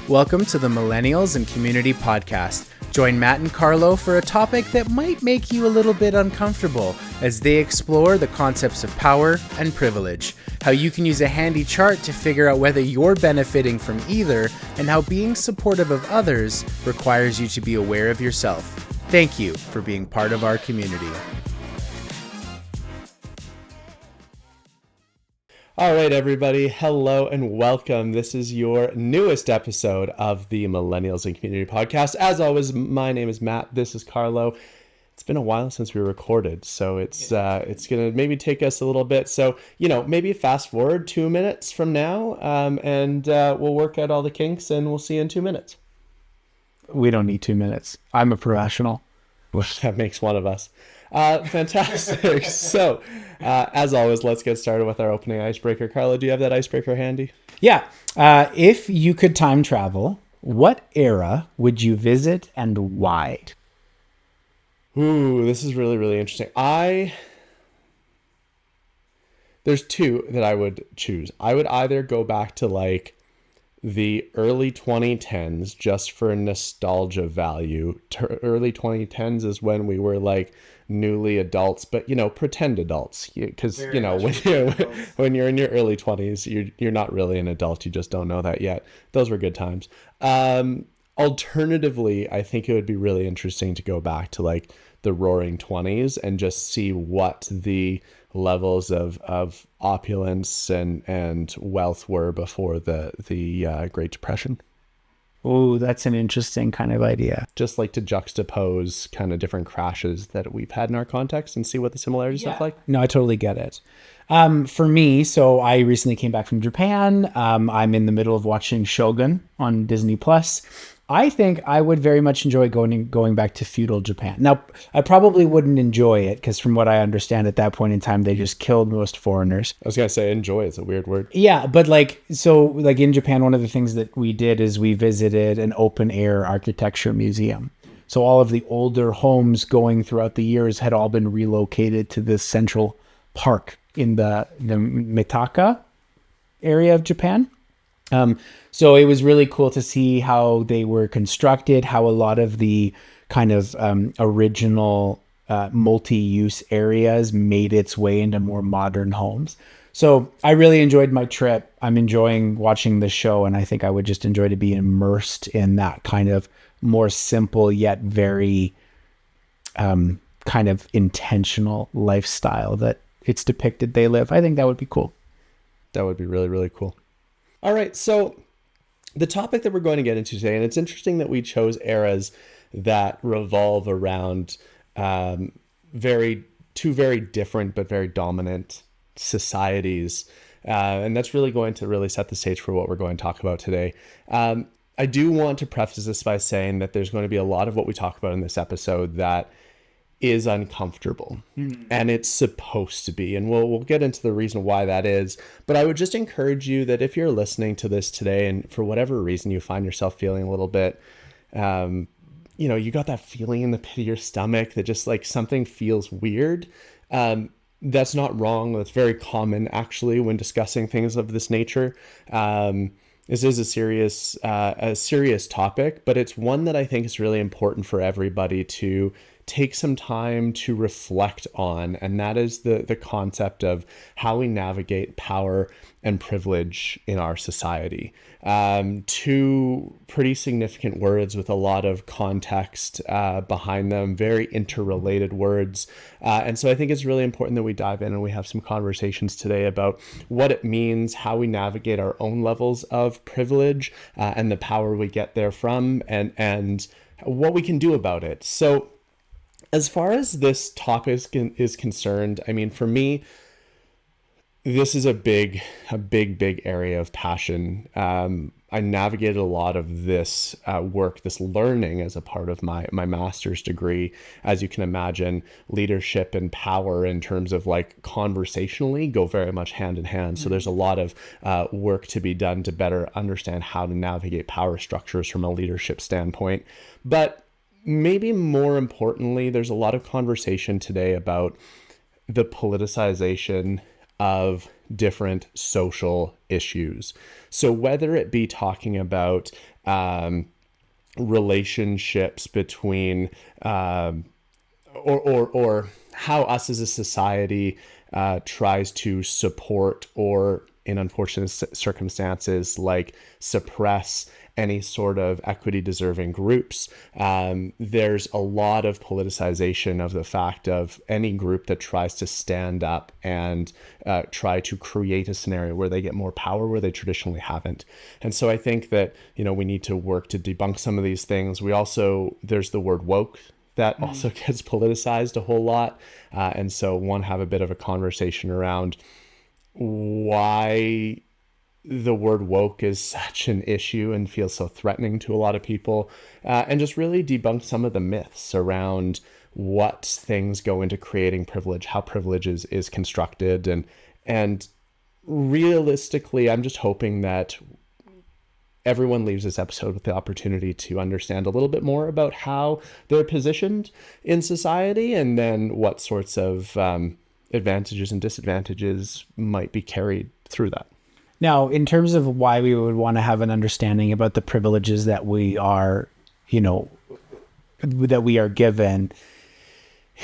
Welcome to the Millennials and Community Podcast. Join Matt and Carlo for a topic that might make you a little bit uncomfortable as they explore the concepts of power and privilege, how you can use a handy chart to figure out whether you're benefiting from either, and how being supportive of others requires you to be aware of yourself. Thank you for being part of our community. All right, everybody. Hello and welcome. This is your newest episode of the Millennials and Community Podcast. As always, my name is Matt. This is Carlo. It's been a while since we recorded, so it's gonna maybe take us a little bit. So maybe fast forward 2 minutes from now, and we'll work out all the kinks, and we'll see you in 2 minutes. We don't need 2 minutes. I'm a professional. That makes one of us. Fantastic. So, as always, let's get started with our opening icebreaker. Carlo, do you have that icebreaker handy? Yeah. If you could time travel, what era would you visit and why? Ooh, this is really, really interesting. There's two that I would choose. I would either go back to like the early 2010s just for nostalgia value. Early 2010s is when we were like newly adults, but pretend adults, because when you're in your early 20s, you're not really an adult. You just don't know that yet. Those were good times. Alternatively, I think it would be really interesting to go back to like the roaring 20s and just see what the levels of opulence and wealth were before the Great Depression. Oh, that's an interesting kind of idea. Just like to juxtapose kind of different crashes that we've had in our context and see what the similarities look like. No, I totally get it. For me, so I recently came back from Japan. I'm in the middle of watching Shogun on Disney Plus. I think I would very much enjoy going back to feudal Japan. Now, I probably wouldn't enjoy it because from what I understand at that point in time, they just killed most foreigners. I was going to say enjoy is a weird word. Yeah, but like in Japan, one of the things that we did is we visited an open air architecture museum. So all of the older homes going throughout the years had all been relocated to this central park in the Mitaka area of Japan. So it was really cool to see how they were constructed, how a lot of the kind of original multi-use areas made its way into more modern homes. So I really enjoyed my trip. I'm enjoying watching the show, and I think I would just enjoy to be immersed in that kind of more simple yet very kind of intentional lifestyle that it's depicted they live. I think that would be cool. That would be really, really cool. All right, so the topic that we're going to get into today, and it's interesting that we chose eras that revolve around two very different but very dominant societies, and that's really going to really set the stage for what we're going to talk about today. I do want to preface this by saying that there's going to be a lot of what we talk about in this episode that is uncomfortable, and it's supposed to be, and we'll get into the reason why that is. But I would just encourage you that if you're listening to this today and for whatever reason you find yourself feeling a little bit you got that feeling in the pit of your stomach that just like something feels weird, that's not wrong. That's very common actually when discussing things of this nature. This is a serious topic, but it's one that I think is really important for everybody to take some time to reflect on, and that is the concept of how we navigate power and privilege in our society. Two pretty significant words with a lot of context behind them, very interrelated words. And so I think it's really important that we dive in and we have some conversations today about what it means, how we navigate our own levels of privilege and the power we get there from, and what we can do about it. So as far as this topic is concerned, I mean, for me, this is a big area of passion. I navigated a lot of this work, this learning as a part of my master's degree. As you can imagine, leadership and power in terms of like conversationally go very much hand in hand. So there's a lot of work to be done to better understand how to navigate power structures from a leadership standpoint. But maybe more importantly, there's a lot of conversation today about the politicization of different social issues. So whether it be talking about relationships between or how us as a society tries to support or, in unfortunate circumstances, like suppress any sort of equity deserving groups. There's a lot of politicization of the fact of any group that tries to stand up and try to create a scenario where they get more power where they traditionally haven't. And so I think that, we need to work to debunk some of these things. There's the word woke that also gets politicized a whole lot. And so want to have a bit of a conversation around why the word woke is such an issue and feels so threatening to a lot of people, and just really debunk some of the myths around what things go into creating privilege, how privilege is constructed. And realistically, I'm just hoping that everyone leaves this episode with the opportunity to understand a little bit more about how they're positioned in society, and then what sorts of advantages and disadvantages might be carried through that. Now, in terms of why we would want to have an understanding about the privileges that we are, that we are given,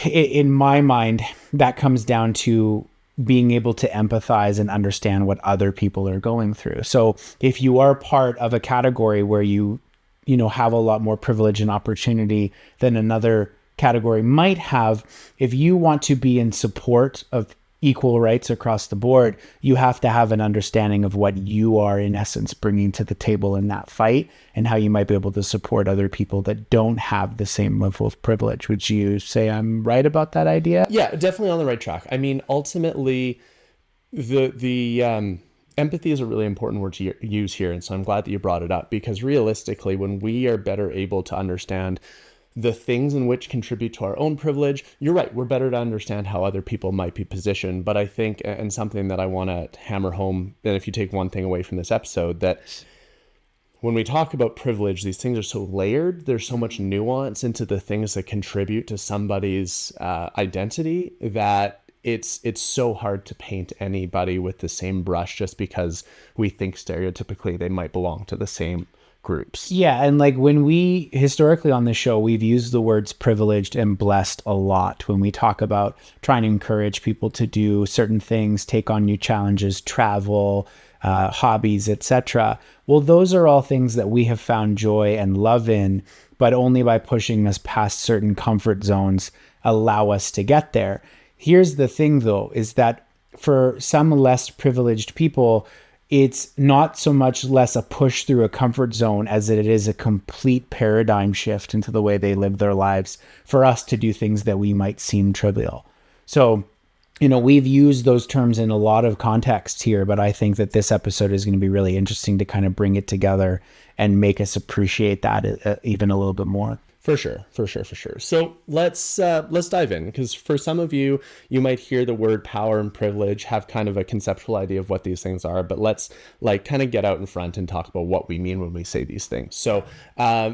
in my mind, that comes down to being able to empathize and understand what other people are going through. So if you are part of a category where you have a lot more privilege and opportunity than another category might have, if you want to be in support of equal rights across the board, you have to have an understanding of what you are in essence bringing to the table in that fight, and how you might be able to support other people that don't have the same level of privilege. Would you say I'm right about that idea? Yeah, definitely on the right track. I mean, ultimately, the empathy is a really important word to use here, and so I'm glad that you brought it up, because realistically, when we are better able to understand the things in which contribute to our own privilege, you're right, we're better to understand how other people might be positioned. But I think, and something that I want to hammer home, that if you take one thing away from this episode, that when we talk about privilege, these things are so layered. There's so much nuance into the things that contribute to somebody's identity, that it's so hard to paint anybody with the same brush just because we think stereotypically they might belong to the same groups. Yeah, and like when we historically on the show, we've used the words privileged and blessed a lot when we talk about trying to encourage people to do certain things, take on new challenges, travel, hobbies, etc. Well, those are all things that we have found joy and love in, but only by pushing us past certain comfort zones allow us to get there. Here's the thing though, is that for some less privileged people, it's not so much less a push through a comfort zone as it is a complete paradigm shift into the way they live their lives for us to do things that we might seem trivial. So, we've used those terms in a lot of contexts here, but I think that this episode is going to be really interesting to kind of bring it together and make us appreciate that even a little bit more. For sure. So let's dive in, because for some of you, you might hear the word power and privilege, have kind of a conceptual idea of what these things are, but let's kind of get out in front and talk about what we mean when we say these things. So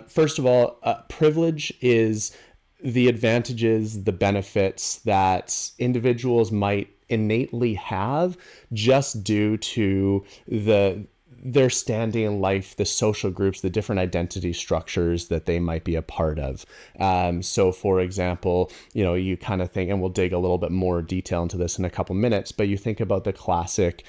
first of all, privilege is the advantages, the benefits that individuals might innately have just due to their standing in life, the social groups, the different identity structures that they might be a part of. So for example, you kind of think, and we'll dig a little bit more detail into this in a couple minutes, but you think about the classic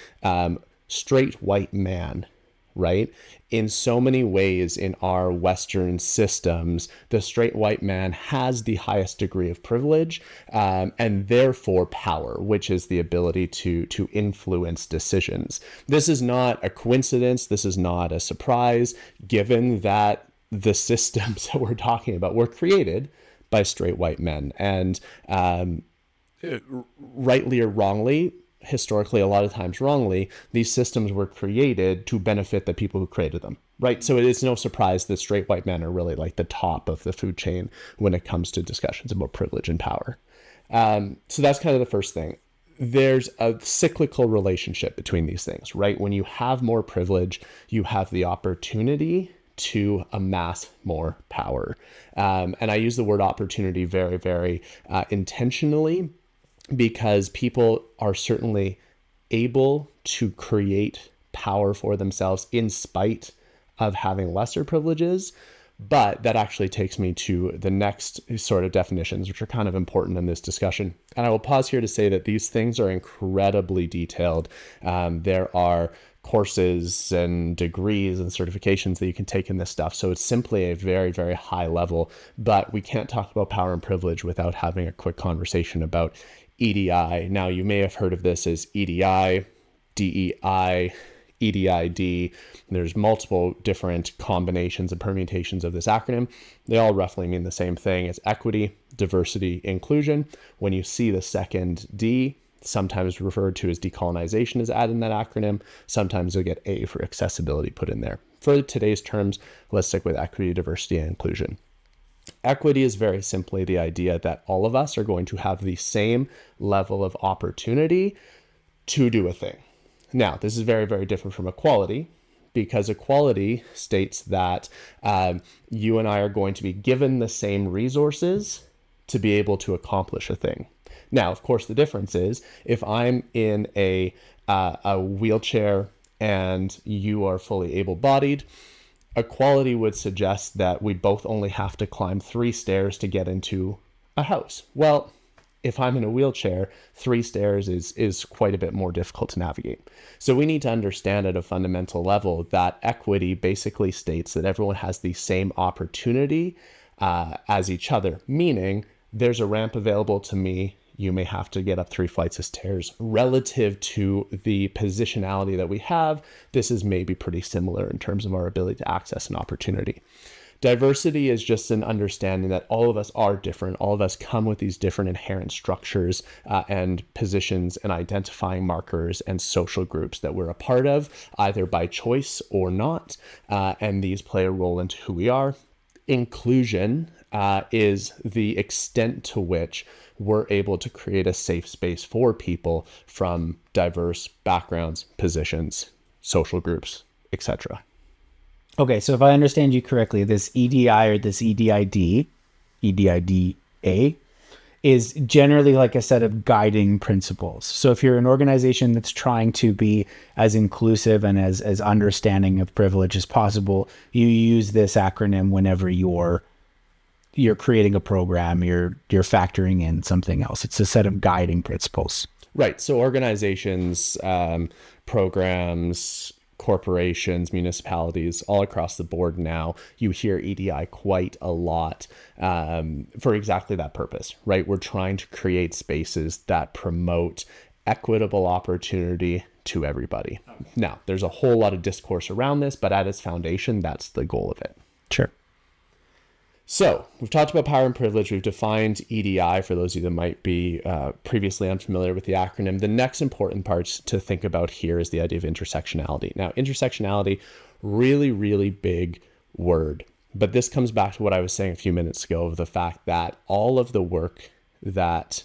straight white man, right? In so many ways in our Western systems, the straight white man has the highest degree of privilege, and therefore power, which is the ability to influence decisions. This is not a coincidence. This is not a surprise, given that the systems that we're talking about were created by straight white men. And rightly or wrongly, historically, a lot of times wrongly, these systems were created to benefit the people who created them, right? So it is no surprise that straight white men are really like the top of the food chain when it comes to discussions about privilege and power. So that's kind of the first thing. There's a cyclical relationship between these things, right? When you have more privilege, you have the opportunity to amass more power. And I use the word opportunity very, very intentionally, because people are certainly able to create power for themselves in spite of having lesser privileges. But that actually takes me to the next sort of definitions, which are kind of important in this discussion. And I will pause here to say that these things are incredibly detailed. There are courses and degrees and certifications that you can take in this stuff. So it's simply a very, very high level. But we can't talk about power and privilege without having a quick conversation about EDI. Now, you may have heard of this as EDI, DEI, EDID. There's multiple different combinations and permutations of this acronym. They all roughly mean the same thing. It's equity, diversity, inclusion. When you see the second D, sometimes referred to as decolonization, is added in that acronym. Sometimes you'll get A for accessibility put in there. For today's terms, let's stick with equity, diversity, and inclusion. Equity is very simply the idea that all of us are going to have the same level of opportunity to do a thing. Now, this is very, very different from equality, because equality states that you and I are going to be given the same resources to be able to accomplish a thing. Now, of course, the difference is if I'm in a wheelchair and you are fully able-bodied, equality would suggest that we both only have to climb 3 stairs to get into a house. Well, if I'm in a wheelchair, 3 stairs is quite a bit more difficult to navigate. So we need to understand at a fundamental level that equity basically states that everyone has the same opportunity as each other, meaning there's a ramp available to me. You may have to get up 3 flights of stairs. Relative to the positionality that we have, this is maybe pretty similar in terms of our ability to access an opportunity. Diversity is just an understanding that all of us are different. All of us come with these different inherent structures and positions and identifying markers and social groups that we're a part of, either by choice or not. And these play a role into who we are. Inclusion is the extent to which we're able to create a safe space for people from diverse backgrounds, positions, social groups, etc. Okay, so if I understand you correctly, this EDI or this EDID, EDIDA, is generally like a set of guiding principles. So if you're an organization that's trying to be as inclusive and as understanding of privilege as possible, you use this acronym whenever you're creating a program, you're factoring in something else. It's a set of guiding principles. Right. So organizations, programs, corporations, municipalities, all across the board now, you hear EDI quite a lot for exactly that purpose, right? We're trying to create spaces that promote equitable opportunity to everybody. Now, there's a whole lot of discourse around this, but at its foundation, that's the goal of it. Sure. So we've talked about power and privilege. We've defined EDI for those of you that might be previously unfamiliar with the acronym. The next important part to think about here is the idea of intersectionality. Now, intersectionality, really, really big word. But this comes back to what I was saying a few minutes ago of the fact that all of the work that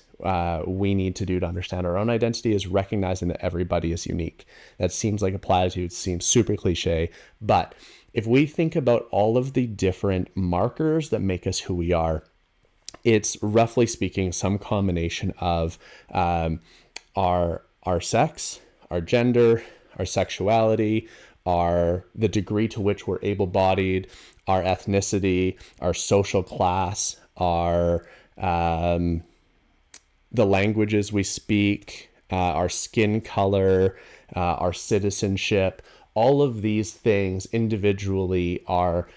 we need to do to understand our own identity is recognizing that everybody is unique. That seems like a platitude, seems super cliche, but if we think about all of the different markers that make us who we are, it's roughly speaking some combination of our sex, our gender, our sexuality, the degree to which we're able-bodied, our ethnicity, our social class, our the languages we speak, our skin color, our citizenship. All of these things individually are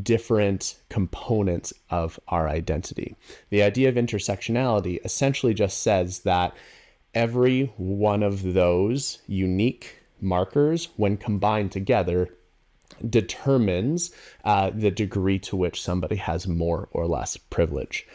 different components of our identity. The idea of intersectionality essentially just says that every one of those unique markers, when combined together, determines the degree to which somebody has more or less privilege.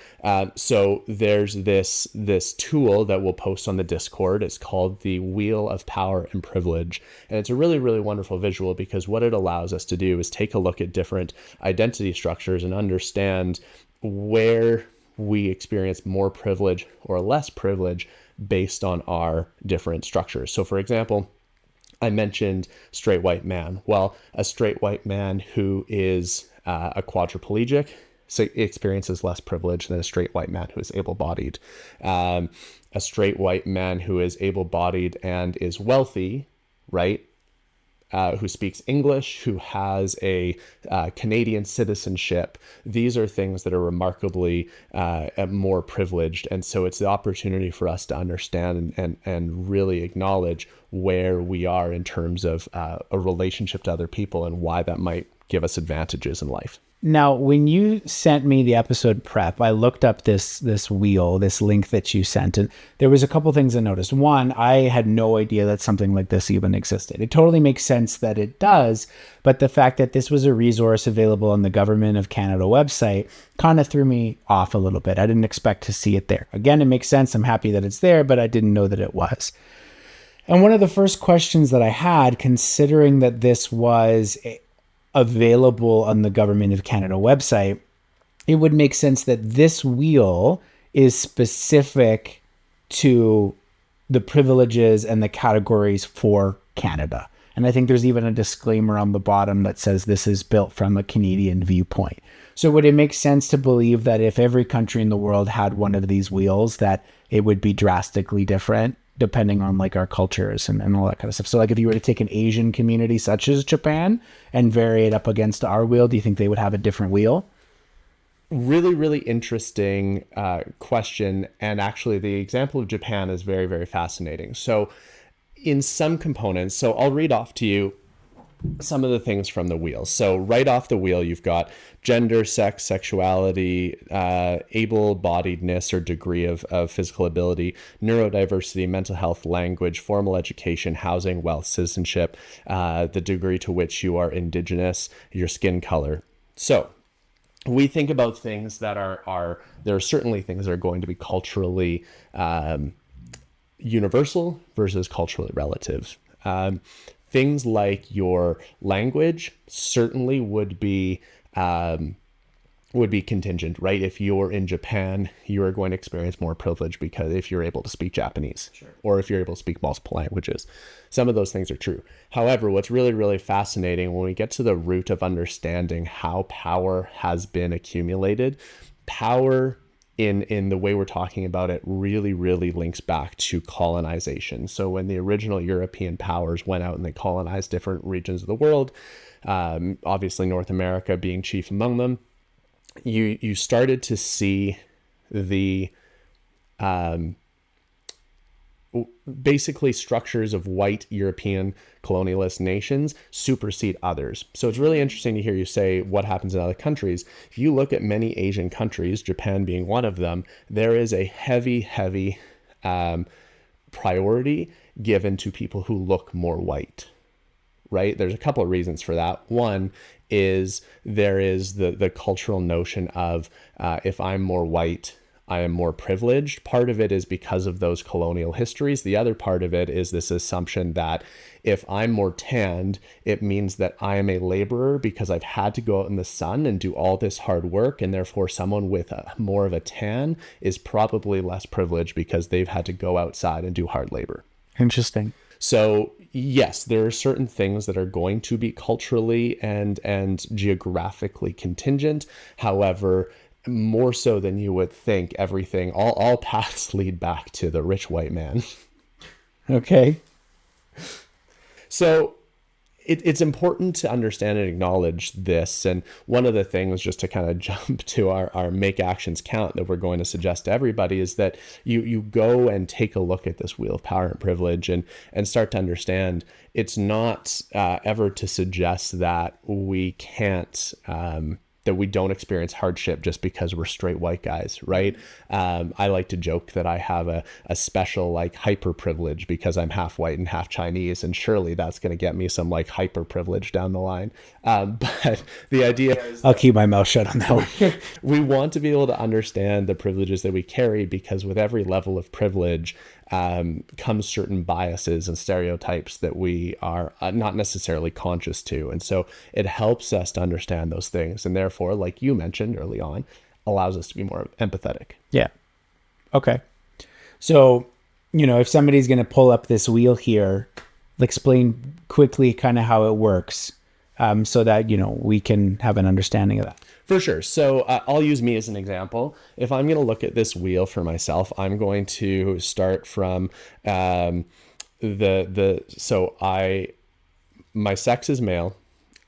So there's this tool that we'll post on the Discord. It's called the Wheel of Power and Privilege. And it's a really, really wonderful visual because what it allows us to do is take a look at different identity structures and understand where we experience more privilege or less privilege based on our different structures. So for example, I mentioned straight white man. Well, a straight white man who is a quadriplegic experiences less privilege than a straight white man who is able-bodied. A straight white man who is able-bodied and is wealthy, right? Who speaks English, who has a Canadian citizenship. These are things that are remarkably more privileged. And so it's the opportunity for us to understand and really acknowledge where we are in terms of a relationship to other people and why that might give us advantages in life. Now, when you sent me the episode prep, I looked up this wheel, this link that you sent, and there was a couple things I noticed. One, I had no idea that something like this even existed. It totally makes sense that it does, but the fact that this was a resource available on the Government of Canada website kind of threw me off a little bit. I didn't expect to see it there. Again, it makes sense. I'm happy that it's there, but I didn't know that it was. And one of the first questions that I had, considering that this was available on the Government of Canada website, it would make sense that this wheel is specific to the privileges and the categories for Canada. And I think there's even a disclaimer on the bottom that says this is built from a Canadian viewpoint. So would it make sense to believe that if every country in the world had one of these wheels, that it would be drastically different depending on like our cultures and all that kind of stuff? So like if you were to take an Asian community such as Japan and vary it up against our wheel, do you think they would have a different wheel? Really, really interesting question. And actually the example of Japan is very, very fascinating. So in some components, so I'll read off to you some of the things from the wheel. So right off the wheel, you've got gender, sex, sexuality, able-bodiedness or degree of physical ability, neurodiversity, mental health, language, formal education, housing, wealth, citizenship, the degree to which you are Indigenous, your skin color. So we think about things that there are certainly things that are going to be culturally universal versus culturally relative. Things like your language certainly would be contingent, right? If you're in Japan, you are going to experience more privilege because if you're able to speak Japanese, sure, or if you're able to speak multiple languages, some of those things are true. However, what's really, really fascinating when we get to the root of understanding how power has been accumulated, power in the way we're talking about it really, really links back to colonization. So when the original European powers went out and they colonized different regions of the world, obviously North America being chief among them, you started to see the basically structures of white European colonialist nations supersede others. So it's really interesting to hear you say what happens in other countries. If you look at many Asian countries, Japan being one of them, there is a heavy priority given to people who look more white, right? There's a couple of reasons for that. One is there is the cultural notion of if I'm more white, I am more privileged. Part of it is because of those colonial histories. The other part of it is this assumption that if I'm more tanned, it means that I am a laborer because I've had to go out in the sun and do all this hard work. And therefore someone with more of a tan is probably less privileged because they've had to go outside and do hard labor. Interesting. So yes, there are certain things that are going to be culturally and geographically contingent. However, more so than you would think, everything, all paths lead back to the rich white man. Okay. So it's important to understand and acknowledge this. And one of the things, just to kind of jump to our make actions count that we're going to suggest to everybody, is that you go and take a look at this wheel of power and privilege and start to understand it's not ever to suggest that we can't that we don't experience hardship just because we're straight white guys, right? I like to joke that I have a special like hyper privilege because I'm half white and half Chinese, and surely that's going to get me some like hyper privilege down the line. But the idea is I'll keep my mouth shut on that one. We want to be able to understand the privileges that we carry, because with every level of privilege comes certain biases and stereotypes that we are not necessarily conscious to. And so it helps us to understand those things. And therefore, like you mentioned early on, allows us to be more empathetic. Yeah. Okay. So, if somebody's going to pull up this wheel here, explain quickly kind of how it works so that, we can have an understanding of that. For sure. So I'll use me as an example. If I'm going to look at this wheel for myself, I'm going to start from so my sex is male.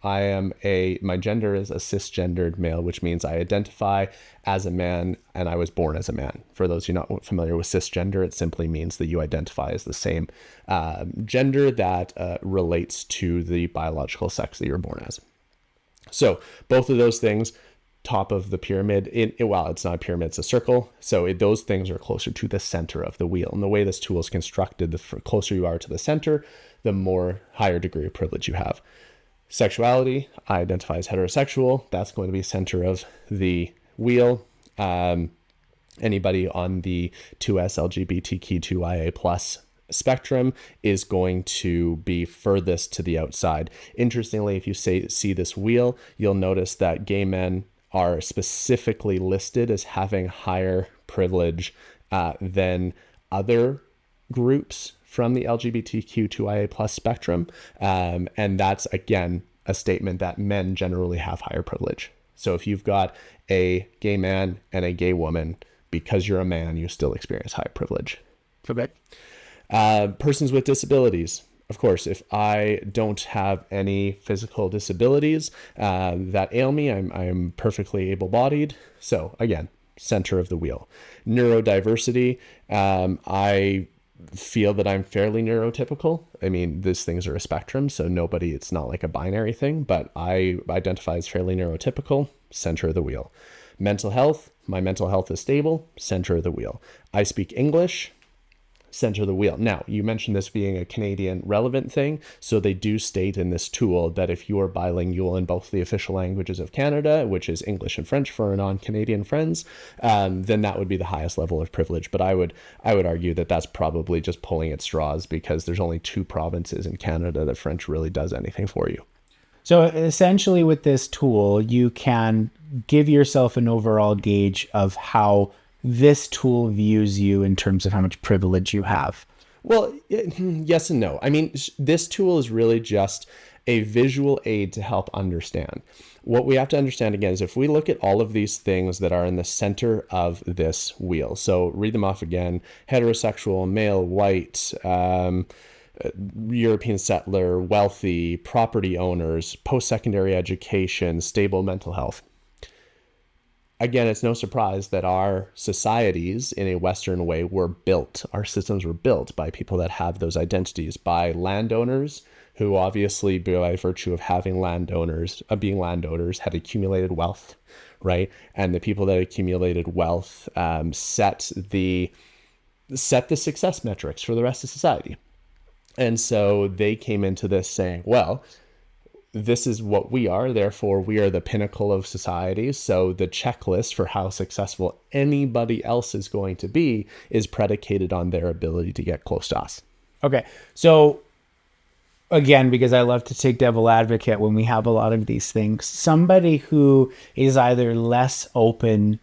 My gender is a cisgendered male, which means I identify as a man and I was born as a man. For those who are not familiar with cisgender, it simply means that you identify as the same gender that relates to the biological sex that you're born as. So both of those things, top of the pyramid, well, it's not a pyramid, it's a circle. So those things are closer to the center of the wheel. And the way this tool is constructed, the closer you are to the center, the more higher degree of privilege you have. Sexuality, I identify as heterosexual. That's going to be center of the wheel. Anybody on the 2S LGBTQ2IA plus spectrum is going to be furthest to the outside. Interestingly, if you see this wheel, you'll notice that gay men are specifically listed as having higher privilege than other groups from the LGBTQ2IA plus spectrum. And that's, again, a statement that men generally have higher privilege. So if you've got a gay man and a gay woman, because you're a man, you still experience high privilege. Okay. Persons with disabilities. Of course, if I don't have any physical disabilities that ail me, I'm perfectly able-bodied. So again, center of the wheel. Neurodiversity. I feel that I'm fairly neurotypical. I mean, these things are a spectrum, so it's not like a binary thing, but I identify as fairly neurotypical, center of the wheel. Mental health, my mental health is stable, center of the wheel. I speak English, center of the wheel. Now, you mentioned this being a Canadian relevant thing, so they do state in this tool that if you are bilingual in both the official languages of Canada, which is English and French for our non-Canadian friends, then that would be the highest level of privilege. But I would argue that that's probably just pulling at straws, because there's only 2 provinces in Canada that French really does anything for you. So essentially with this tool, you can give yourself an overall gauge of how this tool views you in terms of how much privilege you have. Well, yes and no. I mean, this tool is really just a visual aid to help understand. What we have to understand, again, is if we look at all of these things that are in the center of this wheel. So read them off again: heterosexual, male, white, European settler, wealthy, property owners, post-secondary education, stable mental health. Again, it's no surprise that our societies in a Western way our systems were built by people that have those identities, by landowners who obviously, by virtue of being landowners, had accumulated wealth, right? And the people that accumulated wealth set the success metrics for the rest of society. And so they came into this saying, well, this is what we are, therefore we are the pinnacle of society. So the checklist for how successful anybody else is going to be is predicated on their ability to get close to us. Okay. So again, because I love to take devil advocate when we have a lot of these things, somebody who is either less open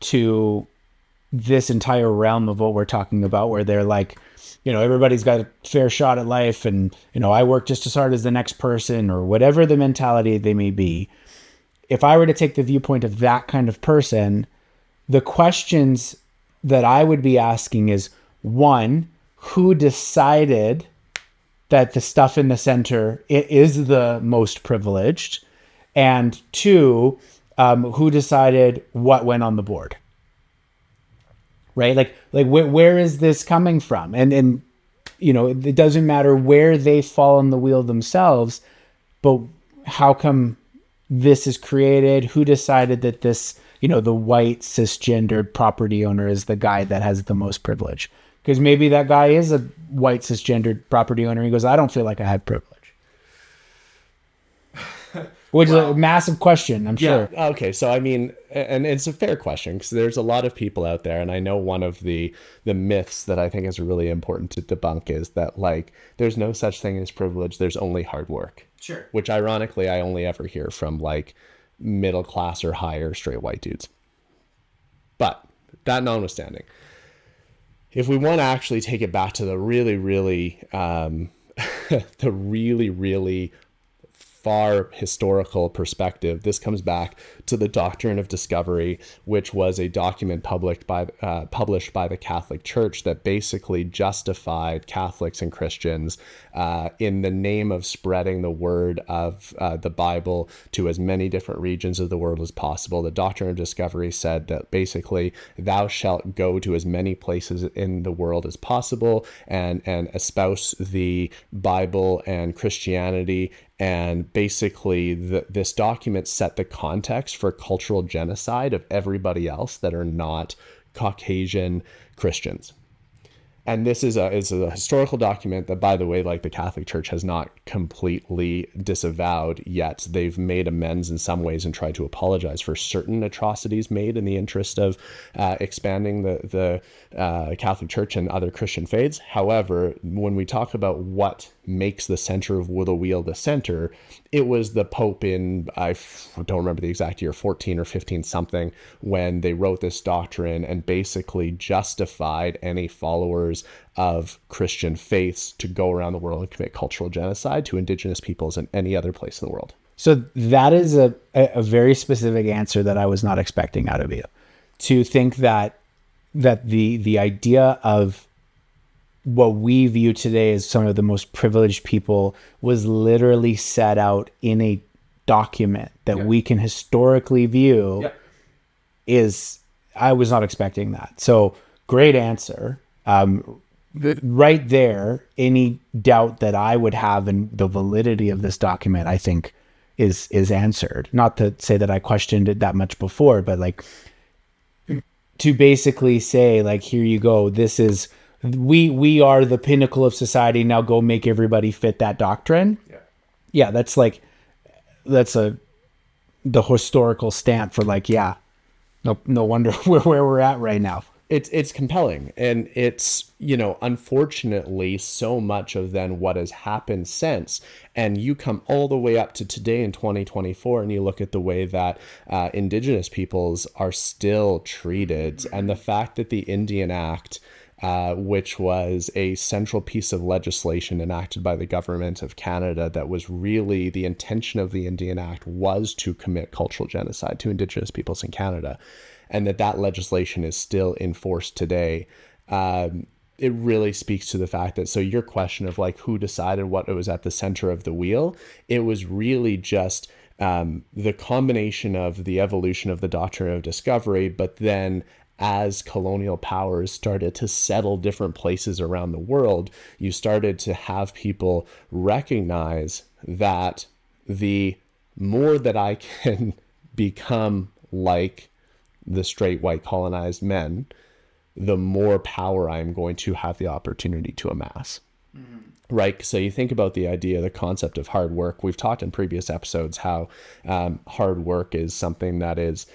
to this entire realm of what we're talking about, where they're like, everybody's got a fair shot at life, and, I work just as hard as the next person, or whatever the mentality they may be. If I were to take the viewpoint of that kind of person, the questions that I would be asking is, 1, who decided that the stuff in the center is the most privileged? And 2, who decided what went on the board? Right? Like where is this coming from? And it doesn't matter where they fall on the wheel themselves, but how come this is created? Who decided that this, the white cisgendered property owner is the guy that has the most privilege? Because maybe that guy is a white cisgendered property owner. He goes, I don't feel like I have privilege. Which is a massive question, I'm sure. Okay. So, I mean, and it's a fair question, because there's a lot of people out there. And I know one of the myths that I think is really important to debunk is that, there's no such thing as privilege. There's only hard work. Sure. Which, ironically, I only ever hear from, middle class or higher straight white dudes. But that notwithstanding, if we want to actually take it back to the really, really, the really, really far historical perspective, this comes back to the Doctrine of Discovery, which was a document published by the Catholic Church that basically justified Catholics and Christians in the name of spreading the word of the Bible to as many different regions of the world as possible. The Doctrine of Discovery said that basically thou shalt go to as many places in the world as possible and espouse the Bible and Christianity. And basically this document set the context for cultural genocide of everybody else that are not Caucasian Christians. And this is a historical document that, by the way, like the Catholic Church has not completely disavowed yet. They've made amends in some ways and tried to apologize for certain atrocities made in the interest of expanding the Catholic Church and other Christian faiths. However, when we talk about what makes the center of the wheel the center, it was the Pope in, I don't remember the exact year, 14 or 15 something, when they wrote this doctrine and basically justified any followers of Christian faiths to go around the world and commit cultural genocide to indigenous peoples in any other place in the world. So that is a very specific answer that I was not expecting out of you. To think that the idea of what we view today as some of the most privileged people was literally set out in a document that we can historically view is, I was not expecting that. So great answer. Right there, any doubt that I would have in the validity of this document, I think is answered. Not to say that I questioned it that much before, but like to basically say like, here you go, this is, we are the pinnacle of society. Now go make everybody fit that doctrine. Yeah. That's the historical stamp for like, no wonder where we're at right now. It's compelling. And it's, unfortunately, so much of then what has happened since. And you come all the way up to today in 2024, and you look at the way that indigenous peoples are still treated. And the fact that the Indian Act, which was a central piece of legislation enacted by the government of Canada, that was really the intention of the Indian Act was to commit cultural genocide to Indigenous peoples in Canada, and that legislation is still in force today. It really speaks to the fact that, so your question of like who decided what was at the center of the wheel, it was really just the combination of the evolution of the Doctrine of Discovery, but then as colonial powers started to settle different places around the world, you started to have people recognize that the more that I can become like the straight white colonized men, the more power I'm going to have the opportunity to amass. Right? So you think about the idea, the concept of hard work. We've talked in previous episodes how hard work is something that is,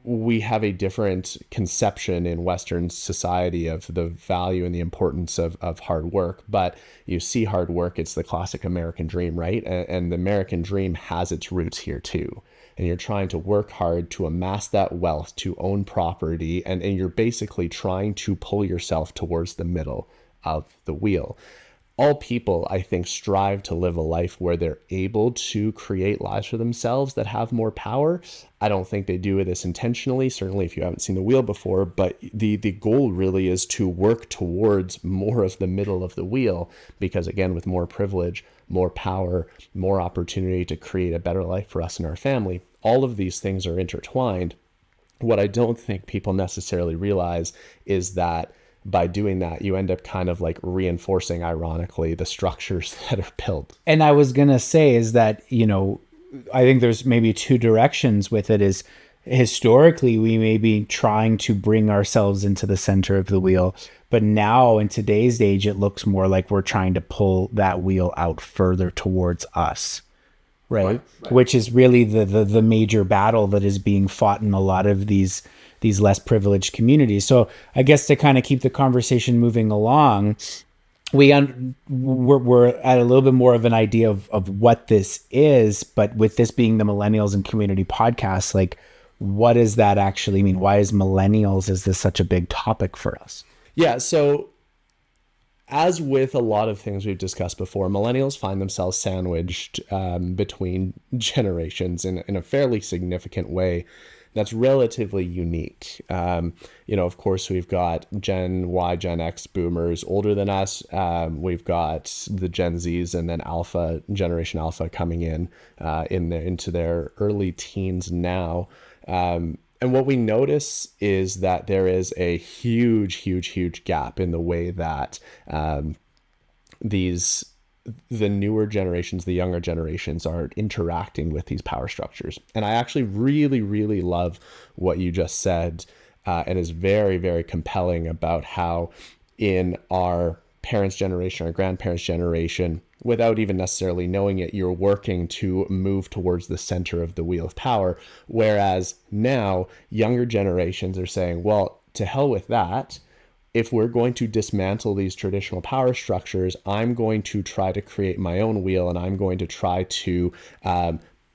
we have a different conception in Western society of the value and the importance of hard work. But you see hard work, it's the classic American dream, right? And the American dream has its roots here too. And you're trying to work hard to amass that wealth, to own property, and you're basically trying to pull yourself towards the middle of the wheel. All people, I think, strive to live a life where they're able to create lives for themselves that have more power. I don't think they do this intentionally, certainly if you haven't seen the wheel before, but the goal really is to work towards more of the middle of the wheel, because again, with more privilege, more power, more opportunity to create a better life for us and our family, all of these things are intertwined. What I don't think people necessarily realize is that by doing that, you end up kind of like reinforcing, ironically, the structures that are built. And I was going to say is that, I think there's maybe two directions with it. Is historically, we may be trying to bring ourselves into the center of the wheel, but now in today's age, it looks more like we're trying to pull that wheel out further towards us. Right. Which is really the major battle that is being fought in a lot of these less privileged communities. So I guess to kind of keep the conversation moving along, we're at a little bit more of an idea of what this is, but with this being the Millennials and Community podcast, like what does that actually mean? Why is this such a big topic for us? Yeah. So as with a lot of things we've discussed before, millennials find themselves sandwiched between generations in a fairly significant way that's relatively unique. Of course, we've got Gen Y, Gen X boomers older than us. We've got the Gen Zs and then Generation Alpha coming into their early teens now. And what we notice is that there is a huge, huge, huge gap in the way that the newer generations, the younger generations, are interacting with these power structures. And I actually really, really love what you just said, and is very, very compelling about how in our parents' generation, our grandparents' generation, without even necessarily knowing it, you're working to move towards the center of the wheel of power. Whereas now younger generations are saying, well, to hell with that. If we're going to dismantle these traditional power structures, I'm going to try to create my own wheel, and I'm going to try to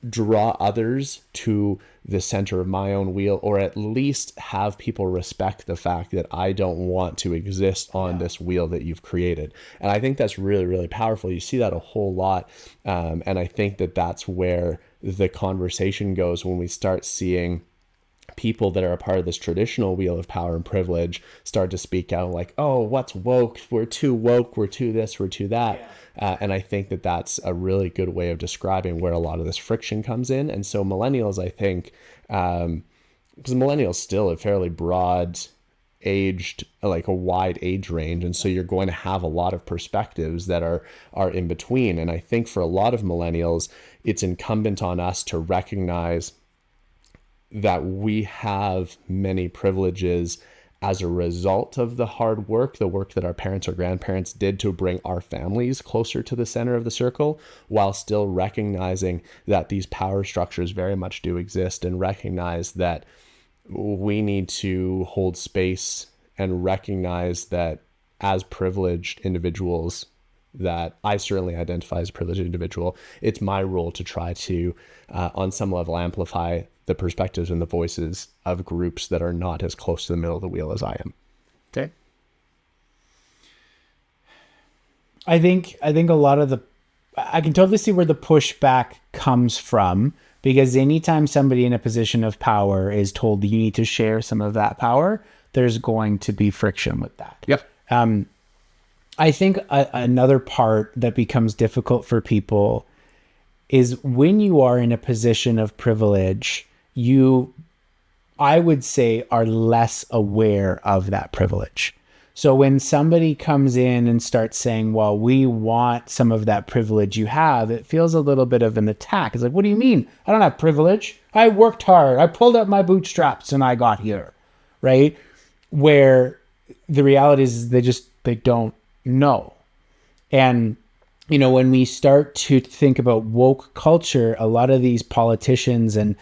draw others to the center of my own wheel, or at least have people respect the fact that I don't want to exist on this wheel that you've created. And I think that's really, really powerful. You see that a whole lot. And I think that that's where the conversation goes when we start seeing people that are a part of this traditional wheel of power and privilege start to speak out like, oh, what's woke? We're too woke. We're too this. We're too that. And I think that that's a really good way of describing where a lot of this friction comes in. And so millennials, I think, because millennials still a fairly broad aged, like a wide age range. And so you're going to have a lot of perspectives that are in between. And I think for a lot of millennials, it's incumbent on us to recognize that we have many privileges as a result of the hard work, the work that our parents or grandparents did to bring our families closer to the center of the circle, while still recognizing that these power structures very much do exist, and recognize that we need to hold space and recognize that as privileged individuals, that I certainly identify as a privileged individual, it's my role to try to, on some level, amplify the perspectives and the voices of groups that are not as close to the middle of the wheel as I am. Okay. I think a lot of I can totally see where the pushback comes from, because anytime somebody in a position of power is told you need to share some of that power, there's going to be friction with that. Yep. I think another part that becomes difficult for people is when you are in a position of privilege, I would say, are less aware of that privilege. So when somebody comes in and starts saying, well, we want some of that privilege you have, it feels a little bit of an attack. It's like, what do you mean? I don't have privilege. I worked hard. I pulled up my bootstraps and I got here, right? Where the reality is they don't know. And when we start to think about woke culture, a lot of these politicians and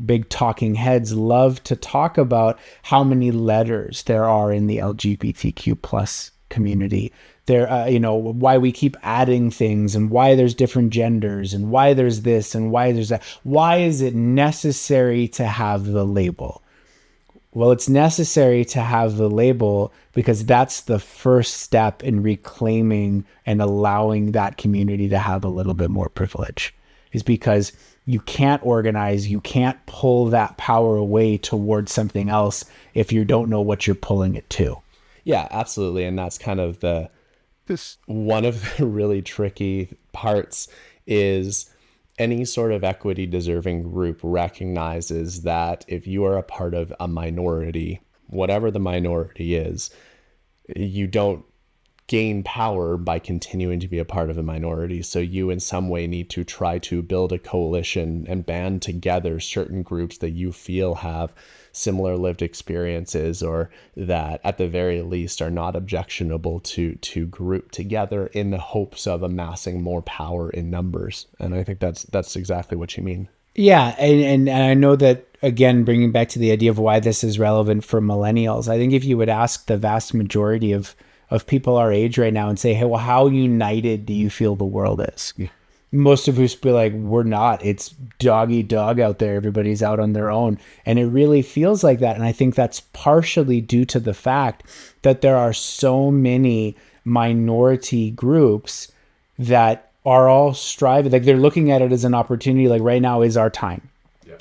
big talking heads love to talk about how many letters there are in the LGBTQ plus community. There, why we keep adding things, and why there's different genders, and why there's this and why there's that. Why is it necessary to have the label? Well, it's necessary to have the label because that's the first step in reclaiming and allowing that community to have a little bit more privilege, is because you can't organize, you can't pull that power away towards something else if you don't know what you're pulling it to. Yeah, absolutely. And that's kind of one of the really tricky parts is any sort of equity deserving group recognizes that if you are a part of a minority, whatever the minority is, you don't gain power by continuing to be a part of a minority. So you in some way need to try to build a coalition and band together certain groups that you feel have similar lived experiences, or that at the very least are not objectionable to group together in the hopes of amassing more power in numbers. And I think that's exactly what you mean. Yeah. And I know that, again, bringing back to the idea of why this is relevant for millennials, I think if you would ask the vast majority of people our age right now and say, hey, well, how united do you feel the world is? Yeah. Most of us be like, we're not. It's dog eat dog out there. Everybody's out on their own. And it really feels like that. And I think that's partially due to the fact that there are so many minority groups that are all striving, like they're looking at it as an opportunity. Like right now is our time.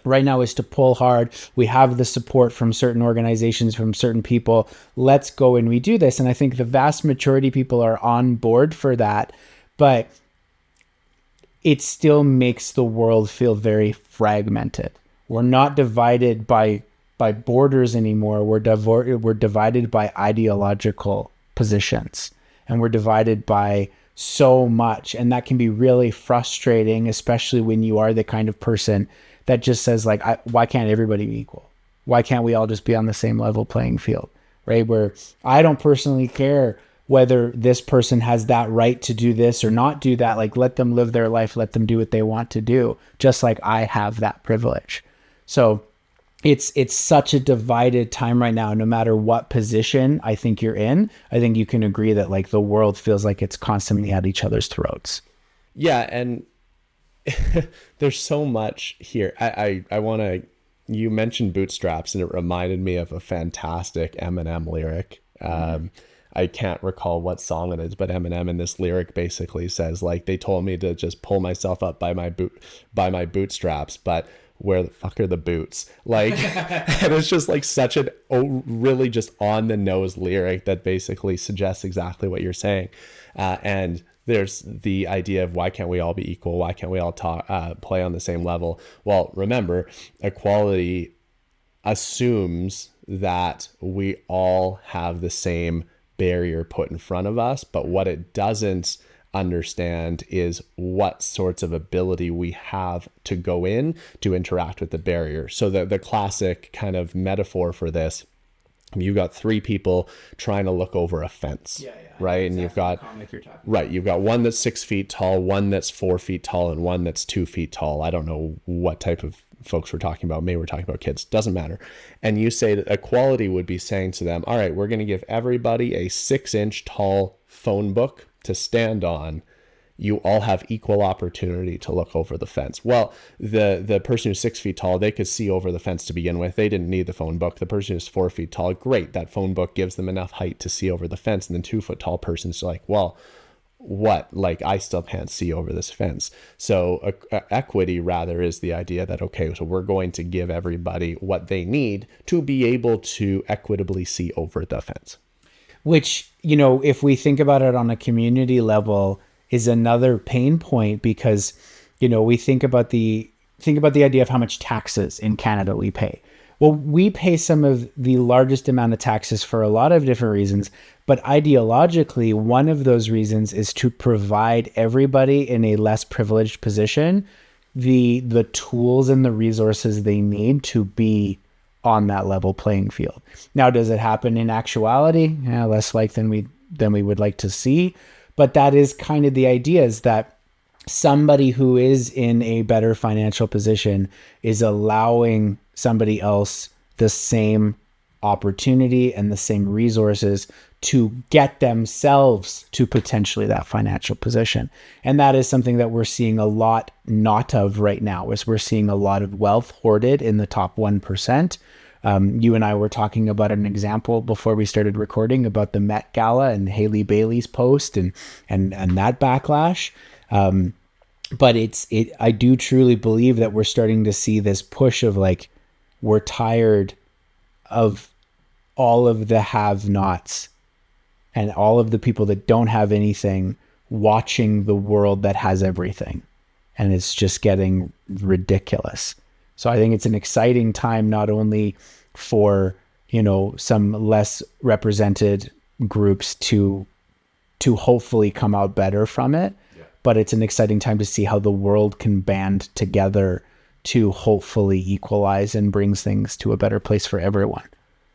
Right now is to pull hard. We have the support from certain organizations, from certain people. Let's go and we do this. And I think the vast majority of people are on board for that, but it still makes the world feel very fragmented. We're not divided by borders anymore. We're divided by ideological positions, and we're divided by so much, and that can be really frustrating, especially when you are the kind of person that just says like, why can't everybody be equal? Why can't we all just be on the same level playing field, right? Where I don't personally care whether this person has that right to do this or not do that. Like, let them live their life, let them do what they want to do, just like I have that privilege. So it's such a divided time right now. No matter what position I think you're in, I think you can agree that like the world feels like it's constantly at each other's throats. Yeah, and there's so much here. I want to, you mentioned bootstraps and it reminded me of a fantastic Eminem lyric. I can't recall what song it is, but Eminem in this lyric basically says like, they told me to just pull myself up by my bootstraps, but where the fuck are the boots? Like, and it's just like such a really just on the nose lyric that basically suggests exactly what you're saying. And there's the idea of why can't we all be equal? Why can't we all play on the same level? Well, remember, equality assumes that we all have the same barrier put in front of us, but what it doesn't understand is what sorts of ability we have to go in to interact with the barrier. So the classic kind of metaphor for this, you got three people trying to look over a fence, right? And you've got you've got one that's 6 feet tall, one that's 4 feet tall, and one that's 2 feet tall. I don't know what type of folks we're talking about. Maybe we're talking about kids, doesn't matter. And you say that equality would be saying to them, all right, we're going to give everybody a 6-inch tall phone book to stand on. You all have equal opportunity to look over the fence. Well, the person who's 6 feet tall, they could see over the fence to begin with. They didn't need the phone book. The person who's 4 feet tall, great. That phone book gives them enough height to see over the fence. And then 2 foot tall person's like, well, what? Like, I still can't see over this fence. So equity rather is the idea that, okay, so we're going to give everybody what they need to be able to equitably see over the fence. Which, you know, if we think about it on a community level, is another pain point, because, you know, we think about the idea of how much taxes in Canada we pay. Well, we pay some of the largest amount of taxes for a lot of different reasons, but ideologically, one of those reasons is to provide everybody in a less privileged position the tools and the resources they need to be on that level playing field. Now, does it happen in actuality? Yeah, less like than we would like to see. But that is kind of the idea, is that somebody who is in a better financial position is allowing somebody else the same opportunity and the same resources to get themselves to potentially that financial position. And that is something that we're seeing a lot not of right now, is we're seeing a lot of wealth hoarded in the top 1%. You and I were talking about an example before we started recording about the Met Gala and Haley Bailey's post and that backlash. But I do truly believe that we're starting to see this push of like, we're tired of all of the have-nots and all of the people that don't have anything watching the world that has everything. And it's just getting ridiculous. So I think it's an exciting time, not only for, you know, some less represented groups to hopefully come out better from it, but it's an exciting time to see how the world can band together to hopefully equalize and brings things to a better place for everyone.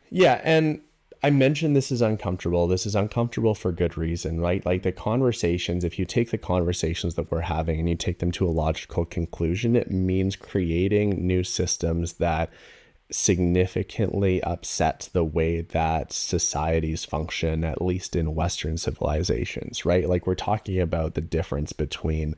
Yeah, and I mentioned this is uncomfortable. This is uncomfortable for good reason, right? Like the conversations, if you take the conversations that we're having and you take them to a logical conclusion, it means creating new systems that significantly upset the way that societies function, at least in Western civilizations, right? Like we're talking about the difference between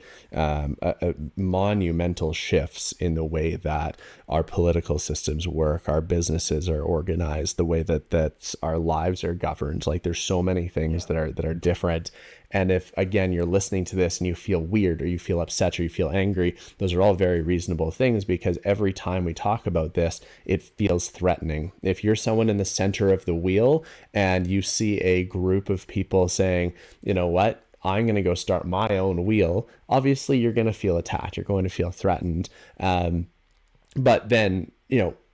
monumental shifts in the way that our political systems work, our businesses are organized, the way that our lives are governed. Like there's so many things that are different. And if, again, you're listening to this and you feel weird or you feel upset or you feel angry, those are all very reasonable things, because every time we talk about this, it feels threatening. If you're someone in the center of the wheel and you see a group of people saying, you know what, I'm going to go start my own wheel, obviously you're going to feel attacked. You're going to feel threatened. But then,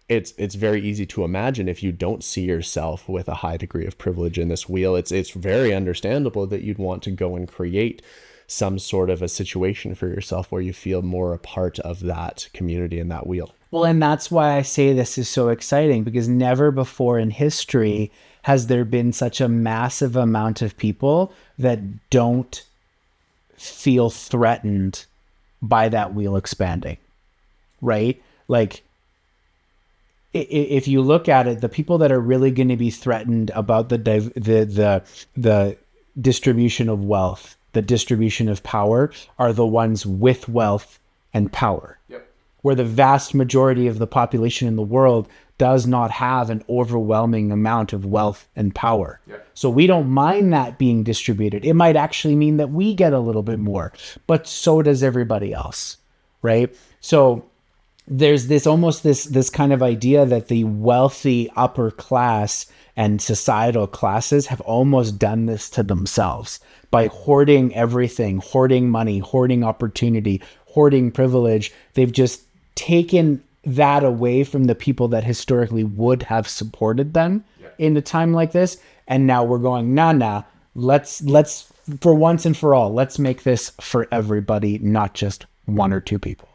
it's very easy to imagine, if you don't see yourself with a high degree of privilege in this wheel, it's very understandable that you'd want to go and create some sort of a situation for yourself where you feel more a part of that community and that wheel. Well, and that's why I say this is so exciting, because never before in history has there been such a massive amount of people that don't feel threatened by that wheel expanding, right? Like, if you look at it, the people that are really going to be threatened about the distribution of wealth, the distribution of power, are the ones with wealth and power. Yep. Where the vast majority of the population in the world does not have an overwhelming amount of wealth and power. Yep. So we don't mind that being distributed. It might actually mean that we get a little bit more, but so does everybody else, right? So there's this kind of idea that the wealthy upper class and societal classes have almost done this to themselves by hoarding everything, hoarding money, hoarding opportunity, hoarding privilege. They've just taken that away from the people that historically would have supported them in a time like this. And now we're going, nah, let's for once and for all, let's make this for everybody, not just one or two people.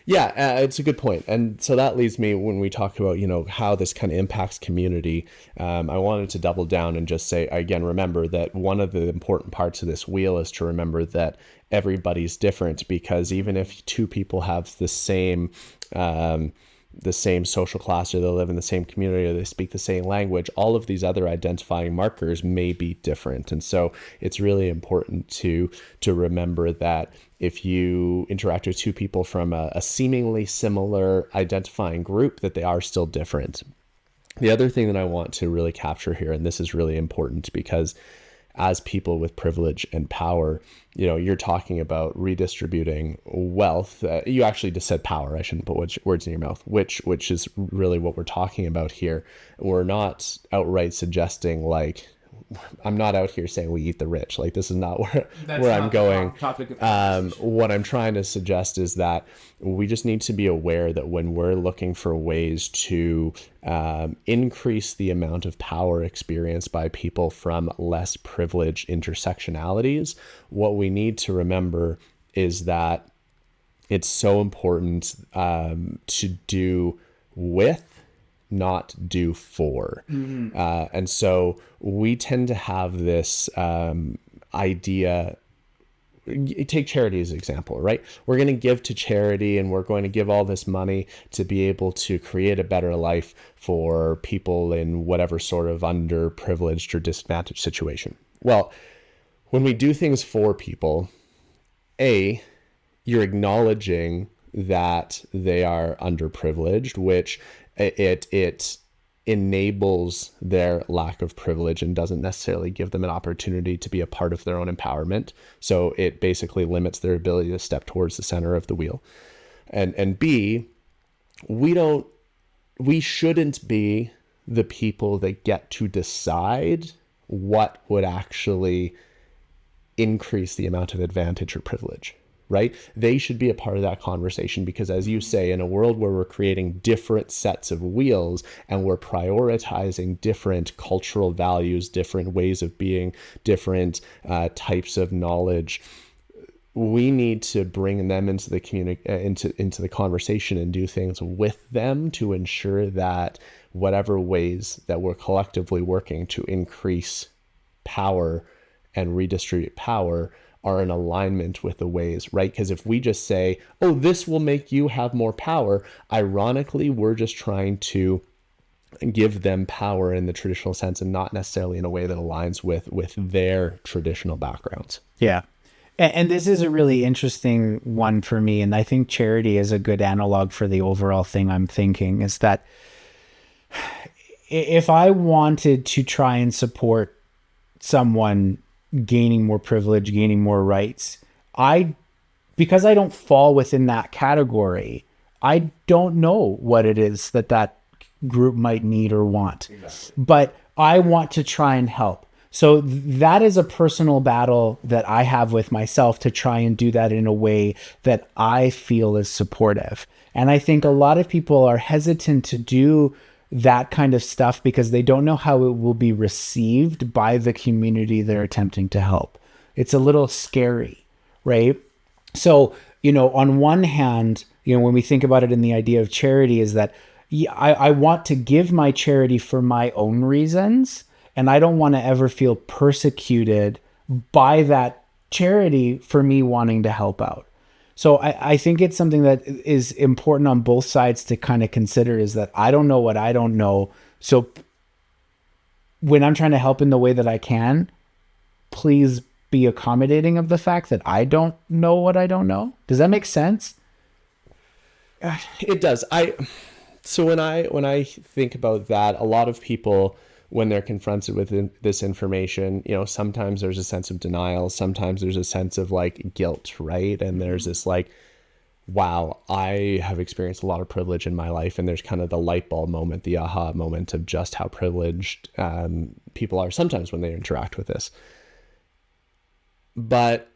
Yeah, it's a good point. And so that leads me, when we talk about, how this kind of impacts community, I wanted to double down and just say, again, remember that one of the important parts of this wheel is to remember that everybody's different, because even if two people have the same social class, or they live in the same community, or they speak the same language, all of these other identifying markers may be different. And so it's really important to remember that if you interact with two people from a seemingly similar identifying group, that they are still different. The other thing that I want to really capture here, and this is really important, because as people with privilege and power, you're talking about redistributing wealth. You actually just said power. I shouldn't put words in your mouth, which is really what we're talking about here. We're not outright suggesting, like, I'm not out here saying we eat the rich. Like, this is not where I'm going. What I'm trying to suggest is that we just need to be aware that when we're looking for ways to increase the amount of power experienced by people from less privileged intersectionalities, what we need to remember is that it's so important to do with, not do for. And so we tend to have this idea. Take charity as an example, right? We're going to give to charity, and we're going to give all this money to be able to create a better life for people in whatever sort of underprivileged or disadvantaged situation. Well, when we do things for people, you're acknowledging that they are underprivileged, which it enables their lack of privilege and doesn't necessarily give them an opportunity to be a part of their own empowerment. So it basically limits their ability to step towards the center of the wheel. And B, we shouldn't be the people that get to decide what would actually increase the amount of advantage or privilege, right? They should be a part of that conversation, because, as you say, in a world where we're creating different sets of wheels and we're prioritizing different cultural values, different ways of being, different types of knowledge, we need to bring them into the into the conversation and do things with them to ensure that whatever ways that we're collectively working to increase power and redistribute power are in alignment with the ways, right? Because if we just say, oh, this will make you have more power, ironically, we're just trying to give them power in the traditional sense and not necessarily in a way that aligns with their traditional backgrounds. Yeah. And this is a really interesting one for me. And I think charity is a good analog for the overall thing I'm thinking is that if I wanted to try and support someone gaining more privilege, gaining more rights, because I don't fall within that category, I don't know what it is that group might need or want. Exactly. But I want to try and help. So that is a personal battle that I have with myself to try and do that in a way that I feel is supportive. And I think a lot of people are hesitant to do that kind of stuff because they don't know how it will be received by the community they're attempting to help. It's a little scary, right? So, on one hand, when we think about it in the idea of charity is that I want to give my charity for my own reasons, and I don't want to ever feel persecuted by that charity for me wanting to help out. So I think it's something that is important on both sides to kind of consider is that I don't know what I don't know. So when I'm trying to help in the way that I can, please be accommodating of the fact that I don't know what I don't know. Does that make sense? It does. So when I think about that, a lot of people, when they're confronted with this information, sometimes there's a sense of denial. Sometimes there's a sense of like guilt, right? And there's this like, wow, I have experienced a lot of privilege in my life. And there's kind of the light bulb moment, the aha moment of just how privileged people are sometimes when they interact with this. But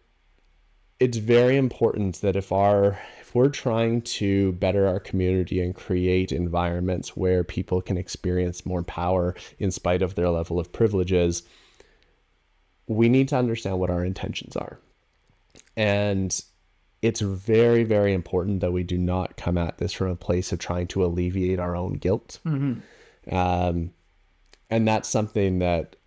it's very important that if we're trying to better our community and create environments where people can experience more power in spite of their level of privileges, we need to understand what our intentions are. And it's very, very important that we do not come at this from a place of trying to alleviate our own guilt. Mm-hmm. And that's something that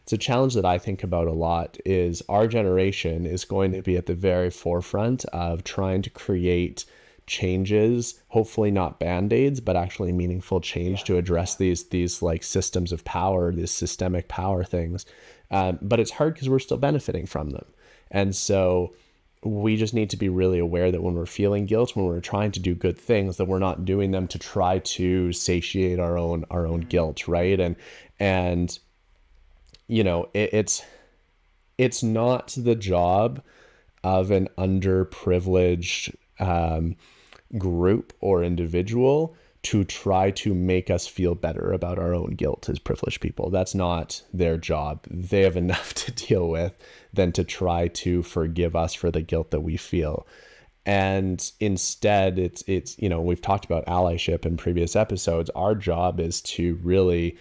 it's a challenge that I think about a lot is our generation is going to be at the very forefront of trying to create changes, hopefully not band-aids, but actually meaningful change to address these like systems of power, these systemic power things. But it's hard because we're still benefiting from them. And so we just need to be really aware that when we're feeling guilt, when we're trying to do good things, that we're not doing them to try to satiate our own guilt, right? And it's not the job of an underprivileged group or individual to try to make us feel better about our own guilt as privileged people. That's not their job. They have enough to deal with than to try to forgive us for the guilt that we feel. And instead, it's we've talked about allyship in previous episodes. Our job is to really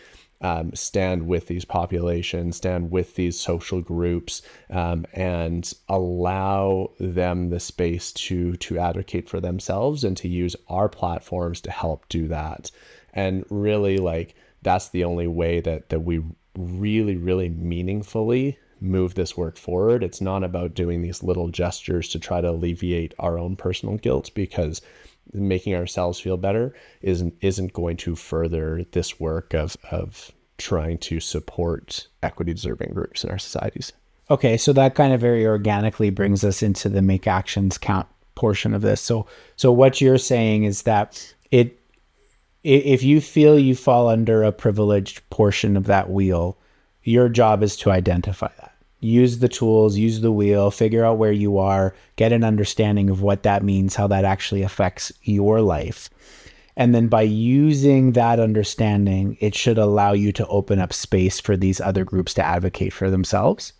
stand with these populations, stand with these social groups, and allow them the space to advocate for themselves and to use our platforms to help do that. And really, like, that's the only way that we really, really meaningfully move this work forward. It's not about doing these little gestures to try to alleviate our own personal guilt, because making ourselves feel better isn't going to further this work of trying to support equity deserving groups in our societies. Okay, so that kind of very organically brings us into the make actions count portion of this. So what you're saying is that if you feel you fall under a privileged portion of that wheel, your job is to identify that. Use the tools, use the wheel, figure out where you are, get an understanding of what that means, how that actually affects your life. And then by using that understanding, it should allow you to open up space for these other groups to advocate for themselves.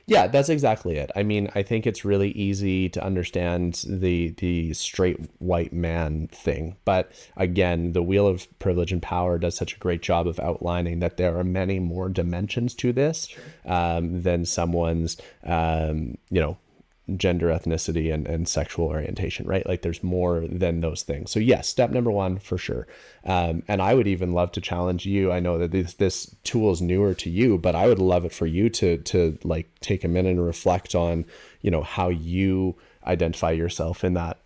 Yeah, that's exactly it. I mean, I think it's really easy to understand the straight white man thing. But again, the wheel of privilege and power does such a great job of outlining that there are many more dimensions to this than someone's, gender, ethnicity, and sexual orientation, right? Like there's more than those things. So yes, step number one for sure. And I would even love to challenge you. I know that this tool is newer to you, but I would love it for you to like take a minute and reflect on, how you identify yourself in that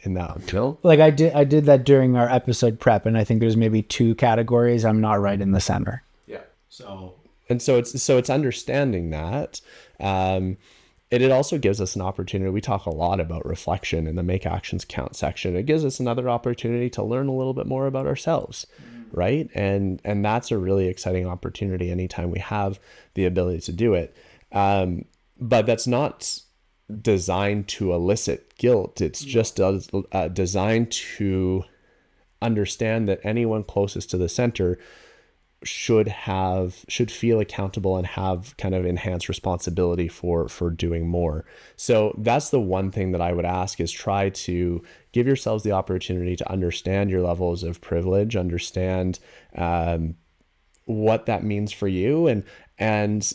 field. Like I did that during our episode prep, and I think there's maybe 2 categories. I'm not right in the center. Yeah. So it's understanding that. It also gives us an opportunity. We talk a lot about reflection in the Make Actions Count section. It gives us another opportunity to learn a little bit more about ourselves, right? And that's a really exciting opportunity anytime we have the ability to do it. But that's not designed to elicit guilt. It's just designed to understand that anyone closest to the center should feel accountable and have kind of enhanced responsibility for doing more. So that's the one thing that I would ask is try to give yourselves the opportunity to understand your levels of privilege, understand what that means for you, and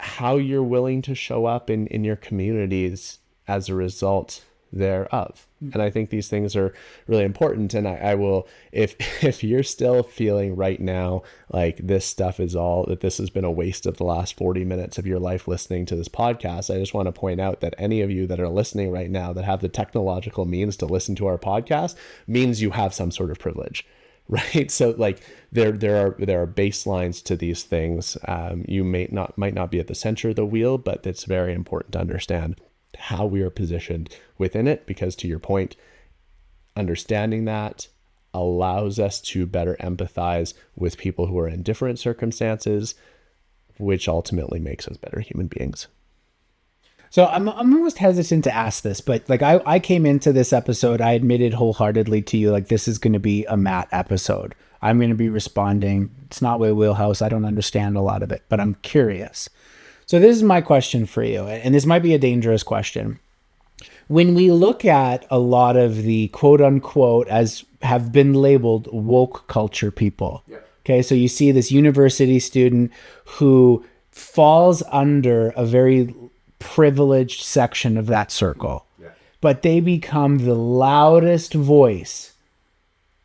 how you're willing to show up in your communities as a result thereof. And I think these things are really important. And I will, if you're still feeling right now like this stuff is all, that this has been a waste of the last 40 minutes of your life listening to this podcast, I just want to point out that any of you that are listening right now that have the technological means to listen to our podcast means you have some sort of privilege. Right. So like there are baselines to these things. You might not be at the center of the wheel, but it's very important to understand how we are positioned within it, because to your point, understanding that allows us to better empathize with people who are in different circumstances, which ultimately makes us better human beings. So I'm almost hesitant to ask this, but like I came into this episode, I admitted wholeheartedly to you, like this is going to be a Matt episode. I'm going to be responding. It's not my wheelhouse. I don't understand a lot of it, but I'm curious. So this is my question for you, and this might be a dangerous question. When we look at a lot of the quote unquote, as have been labeled, woke culture people, okay, so you see this university student who falls under a very privileged section of that circle, but they become the loudest voice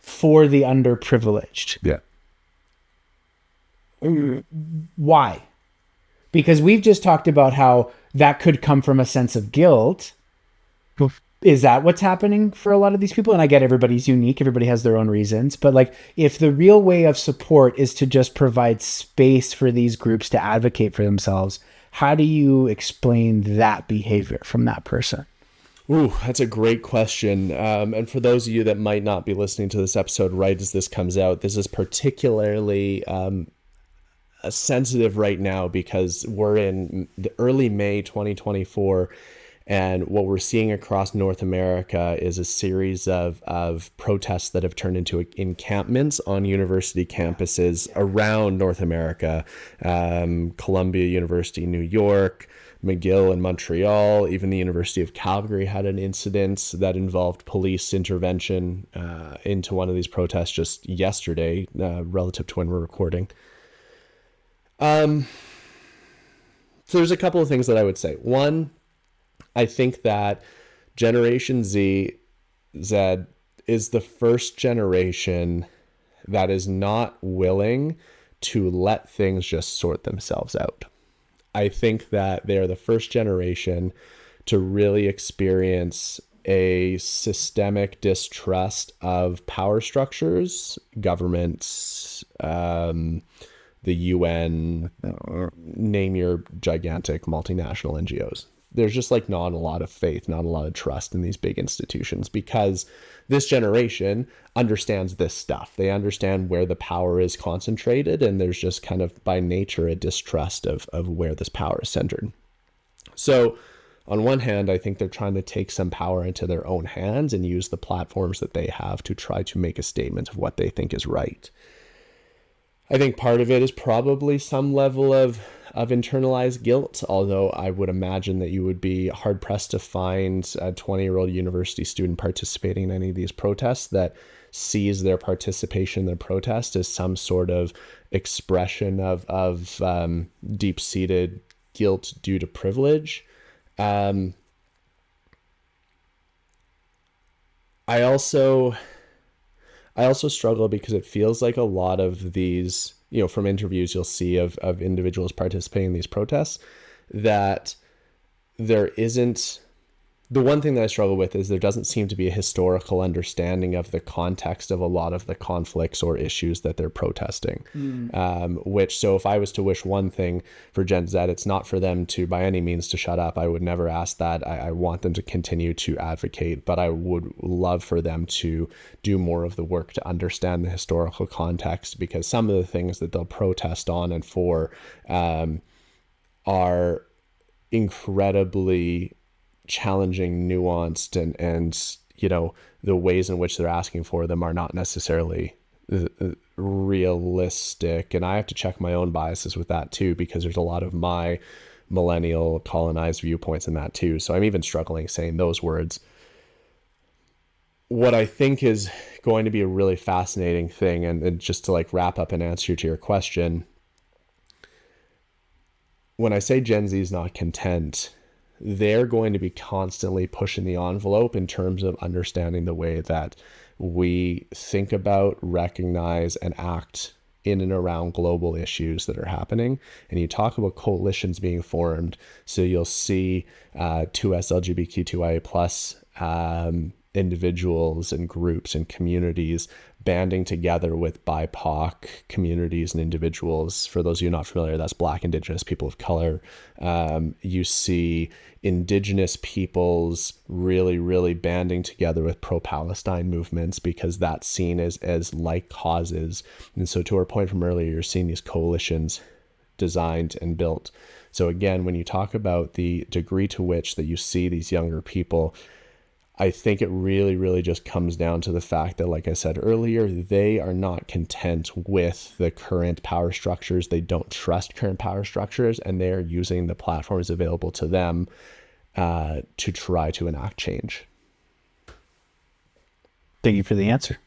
for the underprivileged. Why? Because we've just talked about how that could come from a sense of guilt. Is that what's happening for a lot of these people? And I get everybody's unique. Everybody has their own reasons. But like, if the real way of support is to just provide space for these groups to advocate for themselves, how do you explain that behavior from that person? Ooh, that's a great question. And for those of you that might not be listening to this episode right as this comes out, this is particularly sensitive right now because we're in the early May 2024, and what we're seeing across North America is a series of protests that have turned into encampments on university campuses around North America. Columbia University, New York, McGill in Montreal, even the University of Calgary had an incident that involved police intervention into one of these protests just yesterday, relative to when we're recording. So there's a couple of things that I would say. One, I think that Generation Z is the first generation that is not willing to let things just sort themselves out. I think that they're the first generation to really experience a systemic distrust of power structures, governments, the UN, name your gigantic multinational NGOs. There's just like not a lot of faith, not a lot of trust in these big institutions, because this generation understands this stuff. They understand where the power is concentrated, and there's just kind of by nature a distrust of where this power is centered. So on one hand, I think they're trying to take some power into their own hands and use the platforms that they have to try to make a statement of what they think is right. I think part of it is probably some level of internalized guilt, although I would imagine that you would be hard-pressed to find a 20-year-old university student participating in any of these protests that sees their participation in the protest as some sort of expression of deep-seated guilt due to privilege. I also I also struggle because it feels like a lot of these, from interviews you'll see of individuals participating in these protests, that there isn't the one thing that I struggle with is there doesn't seem to be a historical understanding of the context of a lot of the conflicts or issues that they're protesting. So if I was to wish one thing for Gen Z, it's not for them to, by any means, to shut up. I would never ask that. I want them to continue to advocate, but I would love for them to do more of the work to understand the historical context, because some of the things that they'll protest on and for are incredibly challenging, nuanced, and the ways in which they're asking for them are not necessarily realistic. And I have to check my own biases with that too, because there's a lot of my millennial colonized viewpoints in that too. So I'm even struggling saying those words. What I think is going to be a really fascinating thing, and just to like wrap up and answer to your question, when I say Gen Z is not content, they're going to be constantly pushing the envelope in terms of understanding the way that we think about, recognize, and act in and around global issues that are happening. And you talk about coalitions being formed. So you'll see 2S LGBTQIA plus individuals and groups and communities banding together with BIPOC communities and individuals. For those of you not familiar, that's Black, Indigenous, people of color. You see Indigenous peoples really, really banding together with pro-Palestine movements, because that's seen as like causes. And so to our point from earlier, you're seeing these coalitions designed and built. So again, when you talk about the degree to which that you see these younger people, I think it really, really just comes down to the fact that, like I said earlier, they are not content with the current power structures. They don't trust current power structures, and they're using the platforms available to them to try to enact change. Thank you for the answer.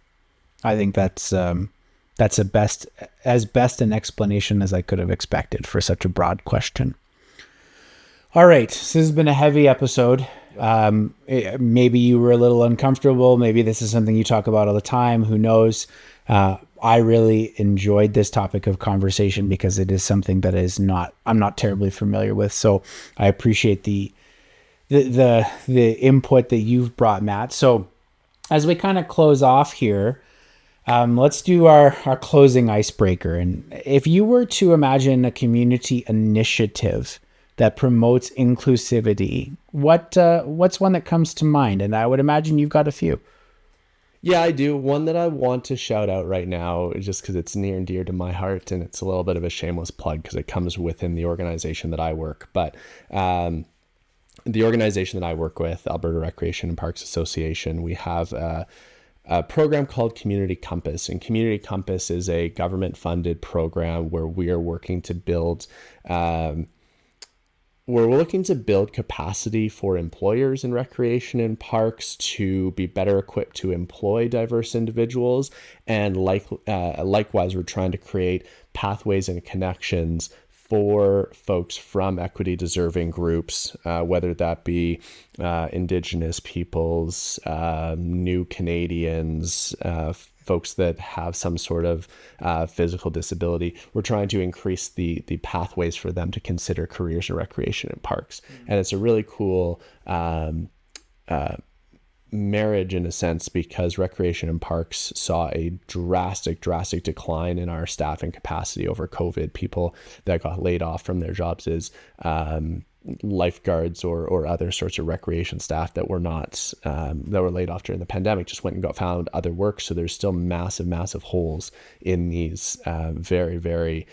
I think that's as best an explanation as I could have expected for such a broad question. All right, so this has been a heavy episode. Maybe you were a little uncomfortable. Maybe this is something you talk about all the time. Who knows? I really enjoyed this topic of conversation because it is something that I'm not terribly familiar with. So I appreciate the input that you've brought, Matt. So as we kind of close off here, let's do our closing icebreaker. And if you were to imagine a community initiative that promotes inclusivity, what's one that comes to mind? And I would imagine you've got a few. Yeah, I do. One that I want to shout out right now, just because it's near and dear to my heart, and it's a little bit of a shameless plug because it comes within the organization that I work. But the organization that I work with, Alberta Recreation and Parks Association, we have a program called Community Compass. And Community Compass is a government-funded program where we are working to build we're looking to build capacity for employers in recreation and parks to be better equipped to employ diverse individuals. And likewise, we're trying to create pathways and connections for folks from equity deserving groups, whether that be Indigenous peoples, new Canadians, folks that have some sort of physical disability. We're trying to increase the pathways for them to consider careers in recreation and parks. And it's a really cool marriage in a sense, because recreation and parks saw a drastic decline in our staffing capacity over COVID. People that got laid off from their jobs as lifeguards or other sorts of recreation staff that were not that were laid off during the pandemic just went and found other work. So there's still massive holes in these very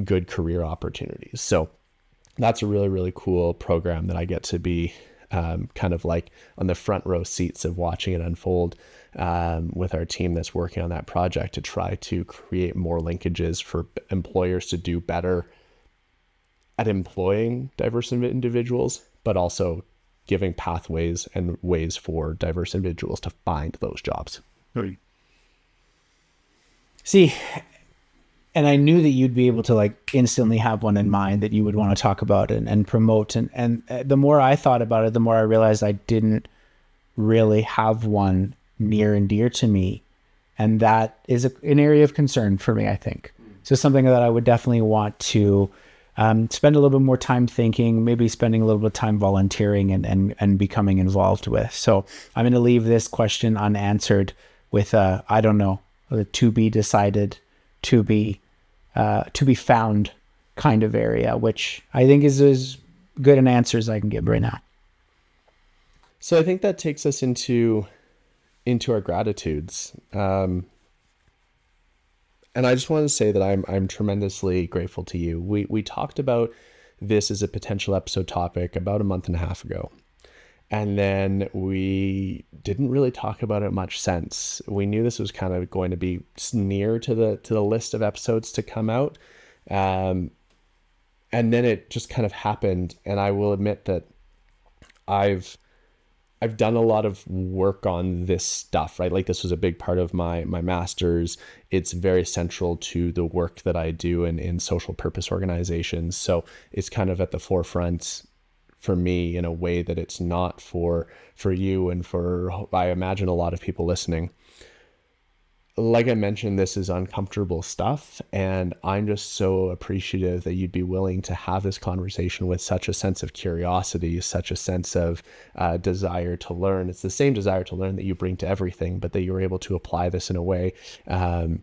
good career opportunities. So that's a really cool program that I get to be kind of like on the front row seats of watching it unfold with our team that's working on that project to try to create more linkages for employers to do better at employing diverse individuals, but also giving pathways and ways for diverse individuals to find those jobs. See, and I knew that you'd be able to like instantly have one in mind that you would want to talk about and promote. And the more I thought about it, the more I realized I didn't really have one near and dear to me. And that is an area of concern for me, I think. So something that I would definitely want to spend a little bit more time thinking, maybe spending a little bit of time volunteering and becoming involved with. So I'm going to leave this question unanswered with I don't know, a to be decided, to be found kind of area, which I think is as good an answer as I can give right now. So I think that takes us into our gratitudes. And I just want to say that I'm tremendously grateful to you. We talked about this as a potential episode topic about a month and a half ago. And then we didn't really talk about it much since. We knew this was kind of going to be near to the list of episodes to come out. And then it just kind of happened. And I will admit that I've done a lot of work on this stuff, right? Like this was a big part of my master's. It's very central to the work that I do in social purpose organizations. So it's kind of at the forefront for me in a way that it's not for you and for, I imagine, a lot of people listening. Like I mentioned, this is uncomfortable stuff, and I'm just so appreciative that you'd be willing to have this conversation with such a sense of curiosity, such a sense of desire to learn. It's the same desire to learn that you bring to everything, but that you were able to apply this in a way. And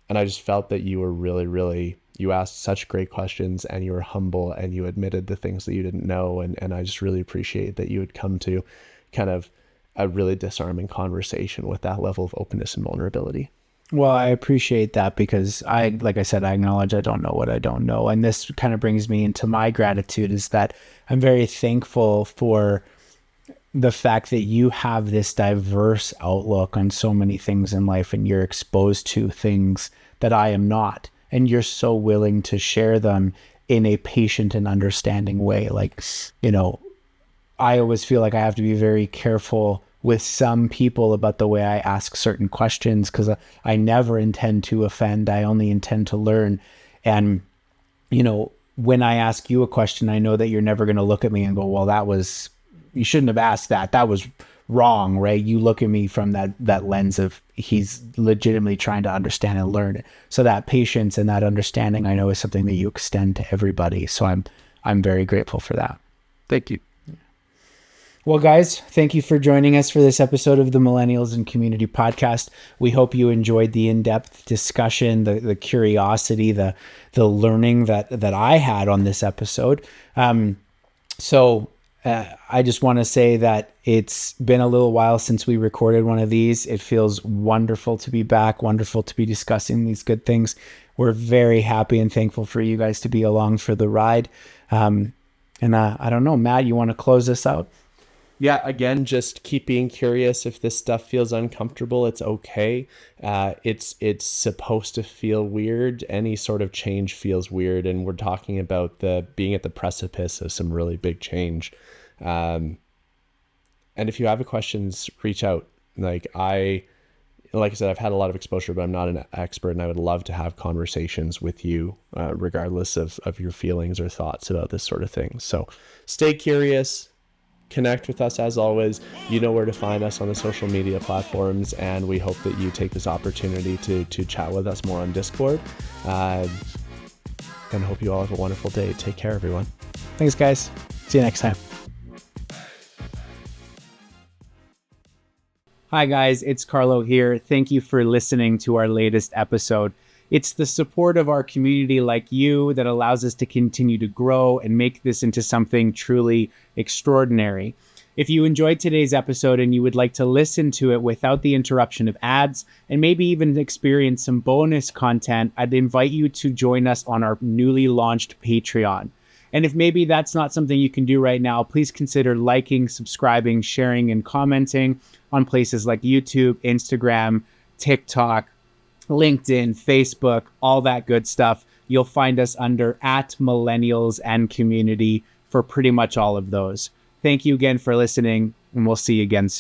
I just felt that you were really, you asked such great questions, and you were humble, and you admitted the things that you didn't know. And I just really appreciate that you would come to kind of a really disarming conversation with that level of openness and vulnerability. Well, I appreciate that because like I said, I acknowledge I don't know what I don't know. And this kind of brings me into my gratitude is that I'm very thankful for the fact that you have this diverse outlook on so many things in life, and you're exposed to things that I am not. And you're so willing to share them in a patient and understanding way. Like, I always feel like I have to be very careful with some people about the way I ask certain questions because I never intend to offend. I only intend to learn. And, when I ask you a question, I know that you're never going to look at me and go, well, you shouldn't have asked that. That was wrong, right? You look at me from that lens of he's legitimately trying to understand and learn. So that patience and that understanding, I know, is something that you extend to everybody. So I'm very grateful for that. Thank you. Well, guys, thank you for joining us for this episode of the Millennials and Community Podcast. We hope you enjoyed the in-depth discussion, the curiosity, the learning that I had on this episode. So I just want to say that it's been a little while since we recorded one of these. It feels wonderful to be back, wonderful to be discussing these good things. We're very happy and thankful for you guys to be along for the ride. And I don't know, Matt, you want to close this out? Yeah, again, just keep being curious. If this stuff feels uncomfortable, it's okay. It's supposed to feel weird. Any sort of change feels weird, and we're talking about being at the precipice of some really big change. And if you have questions, reach out. Like I said, I've had a lot of exposure, but I'm not an expert, and I would love to have conversations with you, regardless of your feelings or thoughts about this sort of thing. So stay curious. Connect with us as always. You know where to find us on the social media platforms, and we hope that you take this opportunity to chat with us more on Discord. And hope you all have a wonderful day. Take care, everyone. Thanks, guys. See you next time. Hi, guys. It's Carlo here. Thank you for listening to our latest episode. It's the support of our community like you that allows us to continue to grow and make this into something truly extraordinary. If you enjoyed today's episode and you would like to listen to it without the interruption of ads and maybe even experience some bonus content, I'd invite you to join us on our newly launched Patreon. And if maybe that's not something you can do right now, please consider liking, subscribing, sharing, and commenting on places like YouTube, Instagram, TikTok, LinkedIn, Facebook, all that good stuff. You'll find us under @Millennials and Community for pretty much all of those. Thank you again for listening, and we'll see you again soon.